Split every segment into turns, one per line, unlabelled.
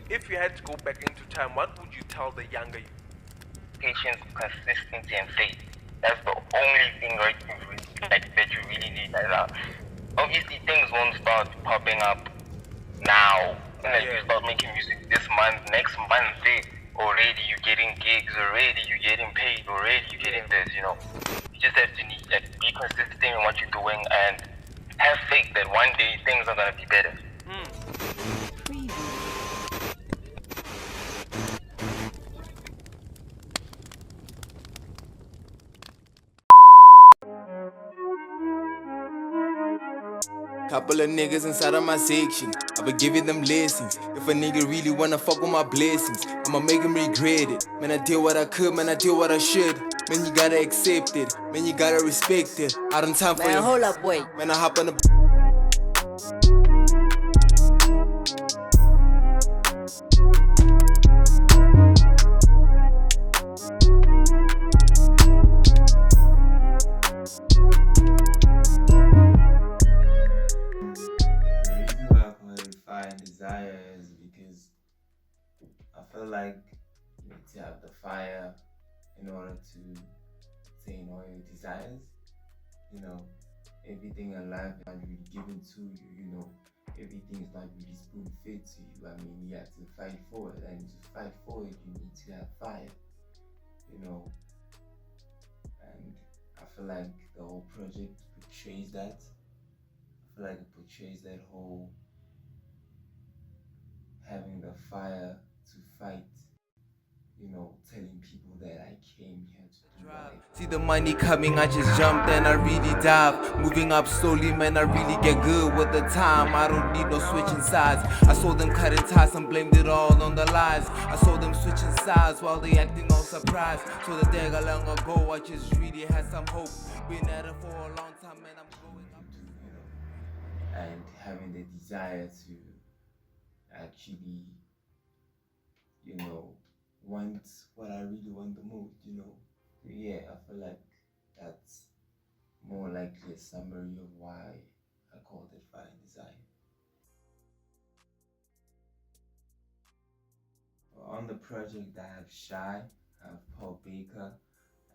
If you had to go back into time, what would you tell the younger you?
Patience, consistency, and faith. That's the only thing that you really need. Obviously, things won't start popping up now. You start making music this month, next month, already you're getting gigs, already you're getting paid, already you're getting this. You just have to be consistent in what you're doing and have faith that one day things are gonna be better.
Couple of niggas inside of my section, I be giving them lessons. If a nigga really wanna fuck with my blessings, I'ma make him regret it. Man, I did what I could, man, I did what I should. Man, you gotta accept it, man, you gotta respect it. I don't time for
Man,
you.
hold up, wait.
Man, I hop on the
The reason why I call it fire and desire is because I feel like you need to have the fire in order to attain all your desires. Everything in life is not really given to you, everything is not really spoon fed to you. I mean, you have to fight for it, and to fight for it, you need to have fire, and I feel like the whole project portrays that. I feel like it portrays that whole having the fire to fight, telling people that I came here to do what I
See the money coming, I just jumped and I really dive. Moving up slowly, man, I really get good with the time. I don't need no switching sides. I saw them cutting ties and blamed it all on the lies. I saw them switching sides while they acting all surprised. So the day long ago, I just really had some hope. Been at it for a long time, man, I'm going up.
and having the desire to actually, want what I really want the most. So yeah, I feel like that's more likely a summary of why I called it fire and desire. On the project, I have Shy, I have Paul Baker,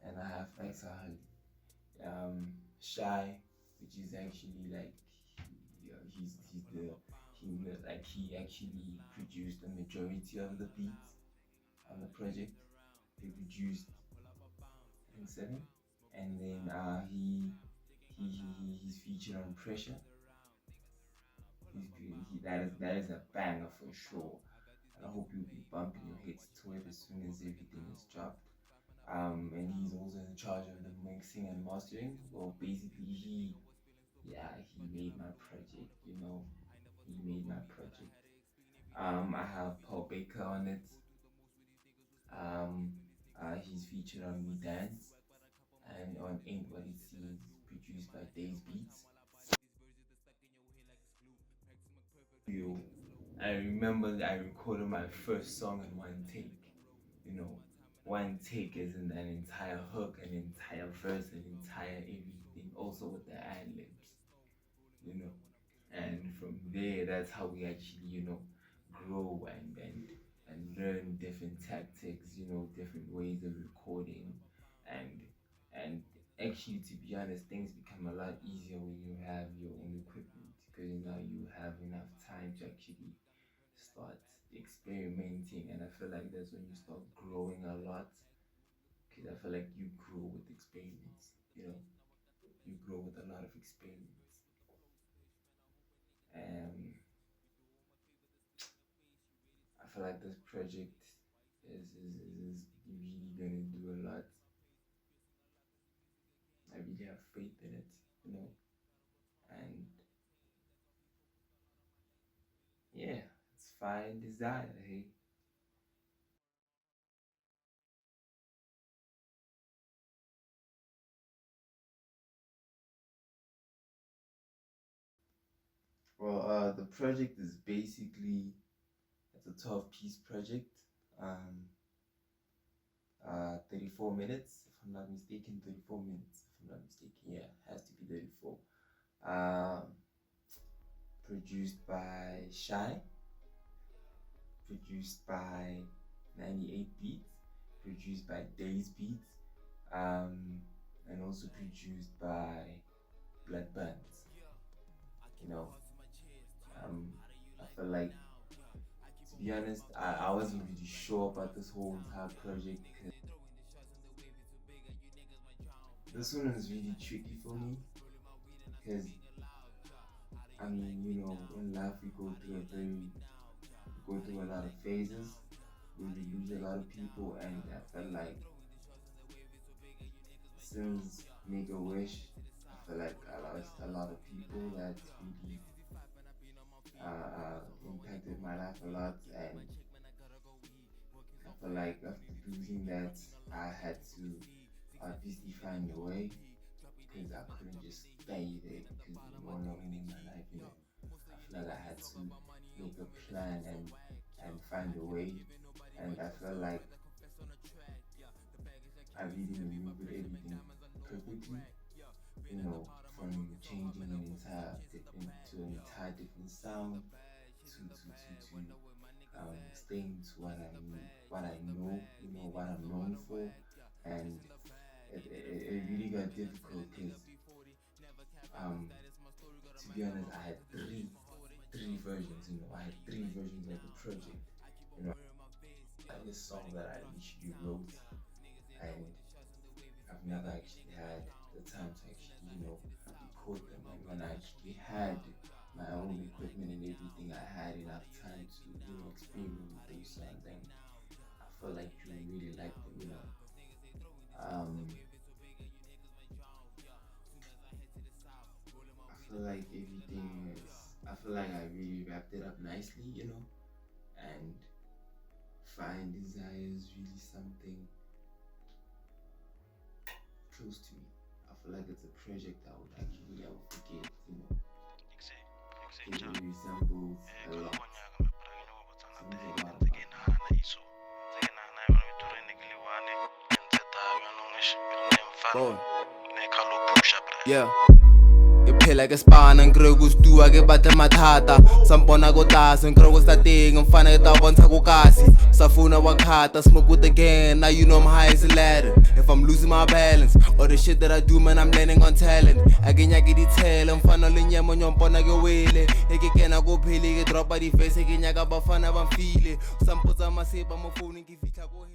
and I have Exahali. Shy, which is actually like he actually produced the majority of the beats on the project. He produced I think 7, and then he's featured on Pressure. That is a banger for sure, and I hope you'll be bumping your heads to it as soon as everything is dropped. And he's also in charge of the mixing and mastering. Well, basically, he made my project. He made my project. I have Paul Baker on it. He's featured on We Dance and on Ain't What It Seems, produced by Days Beats. I remember I recorded my first song in one take. You know, one take is in an entire hook, an entire verse, an entire everything, also with the ad libs. You know, and from there, that's how we actually, grow and learn different tactics. Different ways of recording, and and actually, to be honest, things become a lot easier when you have your own equipment because now you have enough time to actually start experimenting, and I feel like that's when you start growing a lot because I feel like you grow with experiments. You grow with a lot of experiments. And I feel like this project is really gonna do a lot. I really have faith in it. And yeah, it's fine desire, hey. Well, the project is basically it's a 12-piece project. Um, 34 minutes, if I'm not mistaken. 34 minutes, if I'm not mistaken. Yeah, it has to be 34. Um, produced by Shy, produced by 98 Beats, produced by Days Beats, and also produced by Blood Buns. You know, I feel like, to be honest, I wasn't really sure about this whole entire project because this one was really tricky for me. Because I mean, you know, in life we go through a lot of phases where we lose a lot of people, and I felt like since Make a Wish, I feel like I lost a lot of people that really impacted my life a lot, and I feel like after losing that, I had to obviously find a way because I couldn't just stay there because we were no more in my life, you know. I feel like I had to make a plan and find a way, and I felt like I really maneuvered everything perfectly, you know, from changing to an entire different sound to staying to what I know, you know, what I'm known for, and it really got difficult because to be honest, I had three versions, you know, I had three versions of the project, you know, like this song that I initially wrote, and I've never actually had the time to actually, you know, record them. And when I actually had my own equipment and everything, I had enough time to, you know, experiment with those songs, and I felt like you really liked them, you know. I feel like I really wrapped it up nicely, you know, and Fine Desire is really something close to me. I feel like it's a project I would actually never forget, you know. It resembles a lot. Seems a lot about
Boy. Yeah. Phela ke spana nkre go stua ke batla mathata sampona go tlase nkre go sta teng mfana ke ta bontsha go kasi safuna wa khata smoke with the gang now you know I'm high as a ladder if I'm losing my balance or the shit that I do man I'm learning on talent akenya ke ditshele mfana le nyemo nyompona ke wele ke kena go phele ke dropa di face ke nyaka bafana ba mfile sampotsa maseba mo phone ke fitla go